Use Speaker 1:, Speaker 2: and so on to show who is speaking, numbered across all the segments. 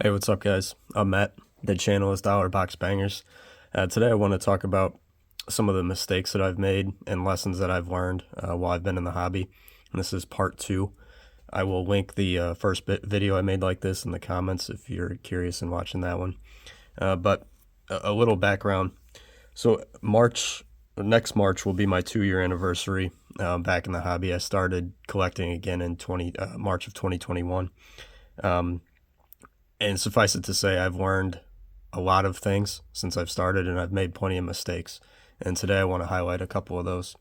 Speaker 1: Hey, what's up, guys? I'm Matt. The channel is Dollar Box Bangers. Today, I want to talk about some of the mistakes that I've made and lessons that I've learned while I've been in the hobby. And this is part two. I will link the first video I made like this in the comments if you're curious in watching that one. But a little background. So next March will be my 2-year anniversary back in the hobby. I started collecting again in March of 2021. And suffice it to say, I've learned a lot of things since I've started, and I've made plenty of mistakes. And today I want to highlight a couple of those.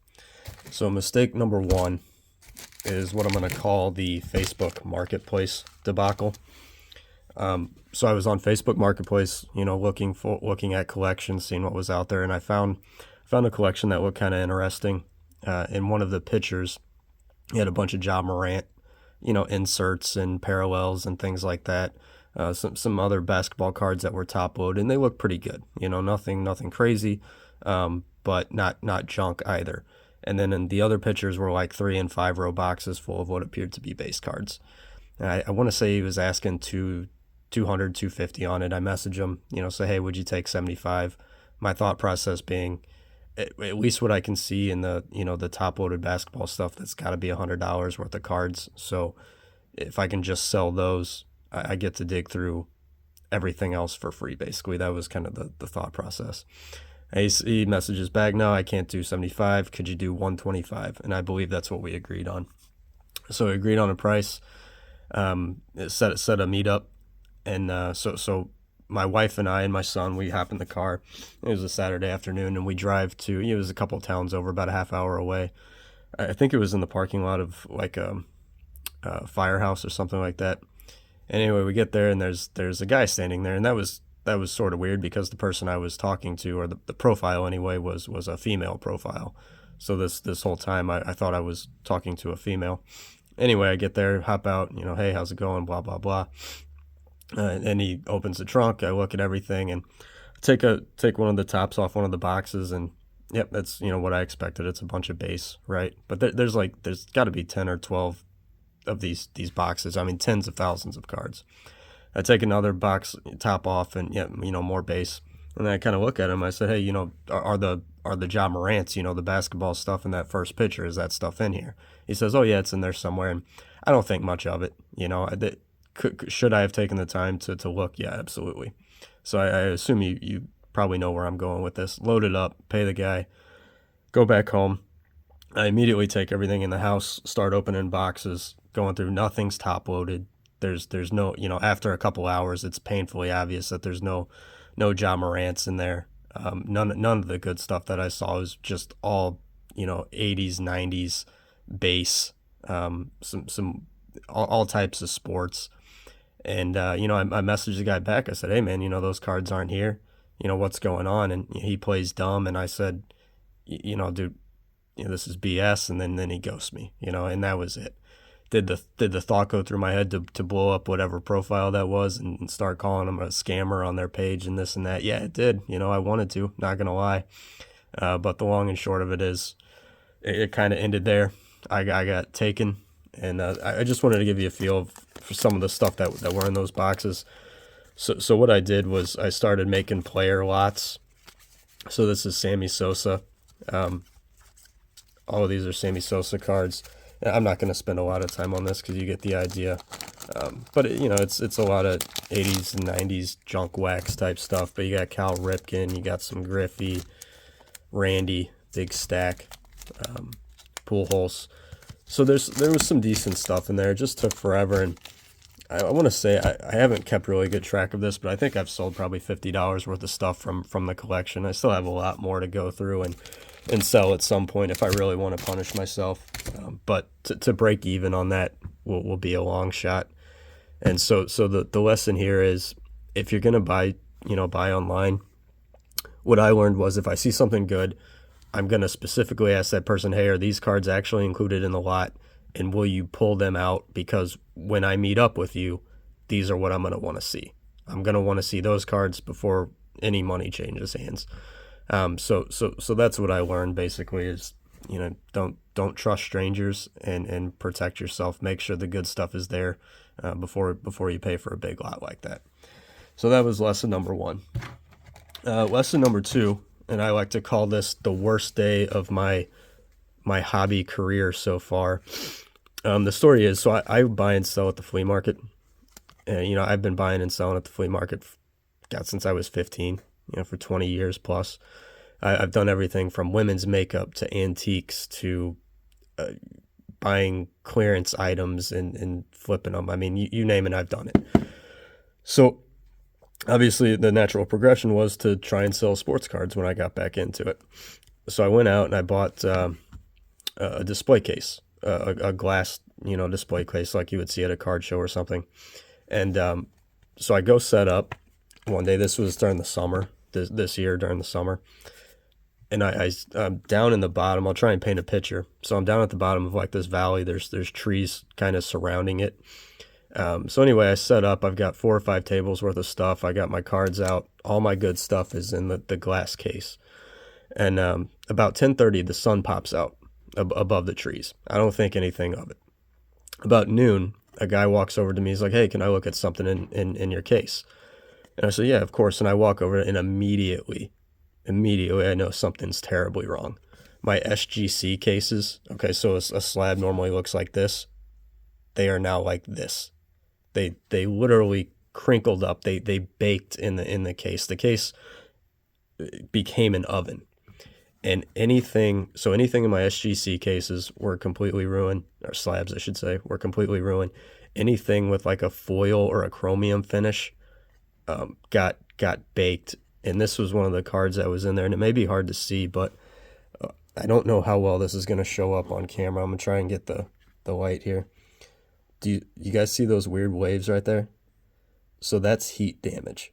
Speaker 1: So mistake number one is what I'm going to call the Facebook Marketplace debacle. So I was on Facebook Marketplace, looking at collections, seeing what was out there, and I found a collection that looked kind of interesting. In one of the pictures, he had a bunch of Ja Morant, inserts and parallels and things like that. Some other basketball cards that were top loaded, and they look pretty good. Nothing crazy, but not junk either. And then in the other pictures were like 3 and 5 row boxes full of what appeared to be base cards. And I want to say he was asking 200, 250 on it. I messaged him, say, hey, would you take 75? My thought process being, at least what I can see in the top loaded basketball stuff, that's got to be $100 worth of cards. So if I can just sell those, I get to dig through everything else for free, basically. That was kind of the thought process. He messages back, no, I can't do 75. Could you do 125? And I believe that's what we agreed on. So we agreed on a price, set a meetup. And so my wife and I and my son, we hop in the car. It was a Saturday afternoon, and we drive to, it was a couple towns over, about a half hour away. I think it was in the parking lot of like a firehouse or something like that. Anyway, we get there, and there's a guy standing there, and that was sort of weird because the person I was talking to, or the profile anyway, was a female profile. So this whole time I thought I was talking to a female. Anyway, I get there, hop out, hey, how's it going, blah, blah, blah. And he opens the trunk. I look at everything and take one of the tops off one of the boxes, and yep, that's what I expected. It's a bunch of base, right? But there's got to be 10 or 12 of these boxes. I mean, tens of thousands of cards. I take another box top off, and more base. And then I kind of look at him. I said, hey, are the Ja Morants, the basketball stuff in that first picture, is that stuff in here? He says, oh yeah, it's in there somewhere. And I don't think much of it. Should I have taken the time to look? Yeah, absolutely. So I assume you probably know where I'm going with this. Load it up, pay the guy, go back home. I immediately take everything in the house, start opening boxes, going through. Nothing's top loaded. There's no, after a couple hours, it's painfully obvious that there's no Ja Morants in there. None of the good stuff that I saw was just all 80s, 90s base, some all types of sports. And I messaged the guy back. I said, hey man, those cards aren't here. What's going on? And he plays dumb. And I said, dude, this is BS. And then he ghosts me, and that was it. Did the thought go through my head to blow up whatever profile that was and start calling them a scammer on their page and this and that? Yeah, it did. I wanted to, not going to lie. But the long and short of it is it kind of ended there. I got taken. And I just wanted to give you a feel for some of the stuff that were in those boxes. So what I did was I started making player lots. So this is Sammy Sosa. All of these are Sammy Sosa cards. I'm not going to spend a lot of time on this because you get the idea. But it's a lot of 80s and 90s junk wax type stuff. But you got Cal Ripken, you got some Griffey, Randy, big stack, Pujols. So there was some decent stuff in there. It just took forever, and I want to say I haven't kept really good track of this, but I think I've sold probably $50 worth of stuff from the collection. I still have a lot more to go through and sell at some point if I really want to punish myself. But to break even on that will be a long shot. And so the lesson here is, if you're gonna buy online, what I learned was, if I see something good, I'm going to specifically ask that person, hey, are these cards actually included in the lot? And will you pull them out? Because when I meet up with you, these are what I'm going to want to see. I'm going to want to see those cards before any money changes hands. So that's what I learned, basically, is, don't trust strangers and protect yourself. Make sure the good stuff is there before you pay for a big lot like that. So that was lesson number one. Lesson number two, and I like to call this the worst day of my hobby career so far. The story is, so I buy and sell at the flea market. And, I've been buying and selling at the flea market, since I was 15, for 20 years plus. I've done everything from women's makeup to antiques to buying clearance items and flipping them. I mean, you name it, I've done it. So obviously the natural progression was to try and sell sports cards when I got back into it. So I went out and I bought a display case, a glass, display case like you would see at a card show or something. And so I go set up one day. This was during the summer, this year during the summer. And I'm down in the bottom. I'll try and paint a picture. So I'm down at the bottom of like this valley. There's trees kind of surrounding it. So anyway, I set up. I've got 4 or 5 tables worth of stuff. I got my cards out. All my good stuff is in the glass case. And about 10:30, the sun pops out above the trees. I don't think anything of it. About noon, a guy walks over to me. He's like, "Hey, can I look at something in your case?" And I said, "Yeah, of course." And I walk over, and immediately I know something's terribly wrong. My SGC cases, okay, so a slab normally looks like this. They are now like this. They literally crinkled up. They baked in the case. The case became an oven. And anything in my SGC cases were completely ruined, or slabs, I should say, were completely ruined. Anything with like a foil or a chromium finish got baked. And this was one of the cards that was in there. And it may be hard to see, but I don't know how well this is going to show up on camera. I'm going to try and get the light here. Do you guys see those weird waves right there? So that's heat damage.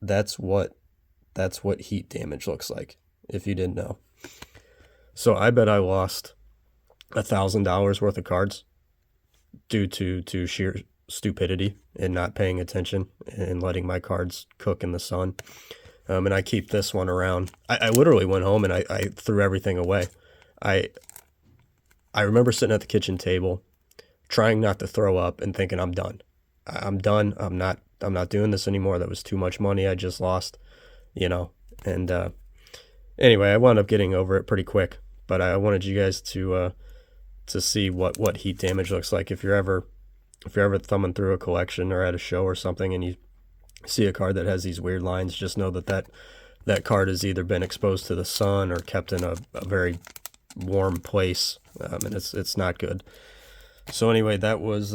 Speaker 1: That's what heat damage looks like, if you didn't know. So I bet I lost $1,000 worth of cards due to sheer stupidity and not paying attention and letting my cards cook in the sun. And I keep this one around. I literally went home and I threw everything away. I remember sitting at the kitchen table, trying not to throw up and thinking, I'm done. I'm done. I'm not doing this anymore. That was too much money I just lost, And anyway, I wound up getting over it pretty quick. But I wanted you guys to see what heat damage looks like if you're ever thumbing through a collection or at a show or something and you see a card that has these weird lines. Just know that card has either been exposed to the sun or kept in a very warm place, and it's not good. So anyway, that was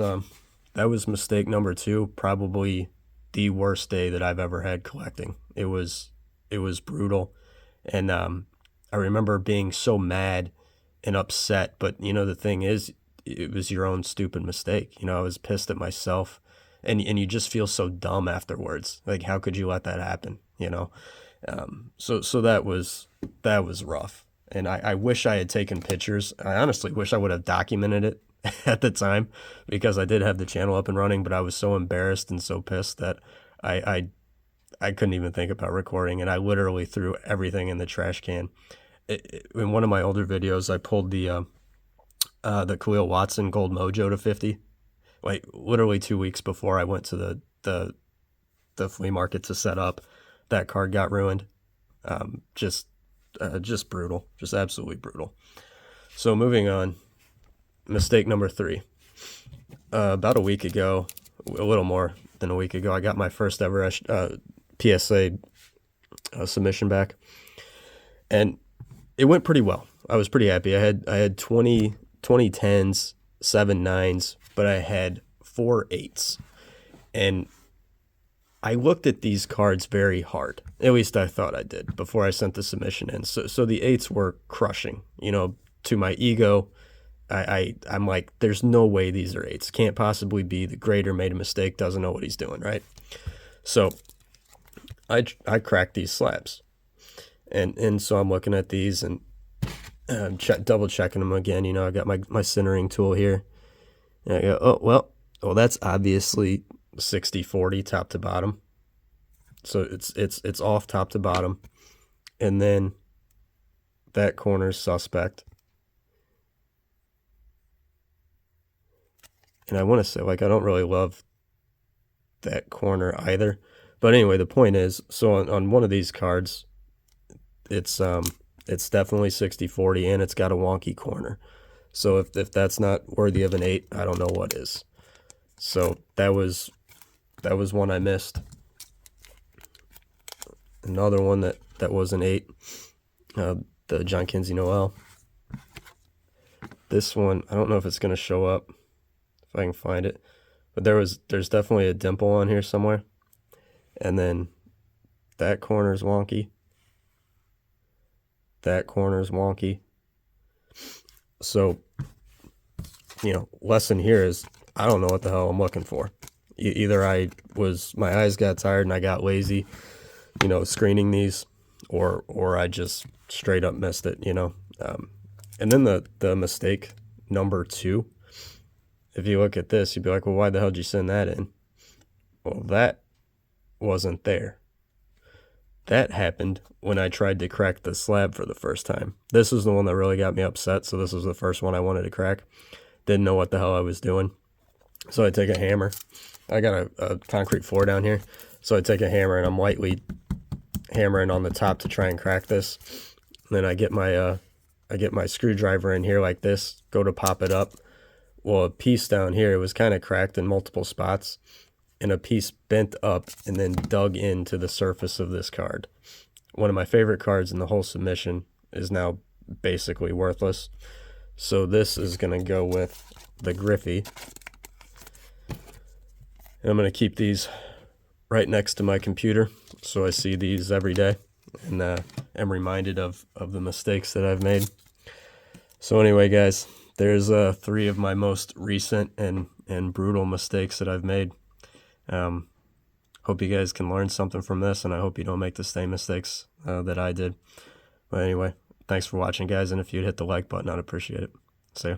Speaker 1: mistake number 2. Probably the worst day that I've ever had collecting. It was brutal, and I remember being so mad and upset. But the thing is, it was your own stupid mistake. I was pissed at myself, and you just feel so dumb afterwards. Like, how could you let that happen? So that was rough. And I wish I had taken pictures. I honestly wish I would have documented it at the time, because I did have the channel up and running, but I was so embarrassed and so pissed that I couldn't even think about recording, and I literally threw everything in the trash can. In one of my older videos, I pulled the Khalil Watson Gold Mojo to 50, like literally 2 weeks before I went to the flea market to set up. That card got ruined. Just brutal, just absolutely brutal. So moving on, mistake number 3. About a week ago, a little more than a week ago, I got my first ever PSA submission back, and it went pretty well. I was pretty happy. I had 20 10s, 7 9s, but I had 4 8s. And I looked at these cards very hard. At least I thought I did before I sent the submission in. So the 8s were crushing, to my ego. I'm like, there's no way these are 8s. Can't possibly be. The grader made a mistake, doesn't know what he's doing, right? So I cracked these slabs. And so I'm looking at these and double checking them again. I got my centering tool here. And I go, oh, well, that's obviously 60-40 top to bottom. So it's off top to bottom. And then that corner's suspect. And I want to say, I don't really love that corner either. But anyway, the point is, so on one of these cards, it's definitely 60-40, and it's got a wonky corner. So if that's not worthy of an 8, I don't know what is. So that was one I missed. Another one that was an 8, the John Kinsey Noel. This one, I don't know if it's going to show up, if I can find it. But there's definitely a dimple on here somewhere. And then that corner's wonky. That corner's wonky. So, lesson here is I don't know what the hell I'm looking for. Either my eyes got tired and I got lazy, screening these, or I just straight up missed it, And then the mistake number 2, if you look at this, you'd be like, well, why the hell did you send that in? Well, that wasn't there. That happened when I tried to crack the slab for the first time. This is the one that really got me upset, so this was the first one I wanted to crack. Didn't know what the hell I was doing. So I take a hammer. I got a concrete floor down here. So I take a hammer and I'm lightly hammering on the top to try and crack this. And then I get my screwdriver in here like this, go to pop it up. Well, a piece down here, it was kind of cracked in multiple spots, and a piece bent up and then dug into the surface of this card. One of my favorite cards in the whole submission is now basically worthless. So this is going to go with the Griffey. And I'm going to keep these right next to my computer so I see these every day and am reminded of the mistakes that I've made. So anyway, guys, there's 3 of my most recent and brutal mistakes that I've made. Hope you guys can learn something from this, and I hope you don't make the same mistakes that I did. But anyway, thanks for watching, guys, and if you'd hit the like button, I'd appreciate it. See ya.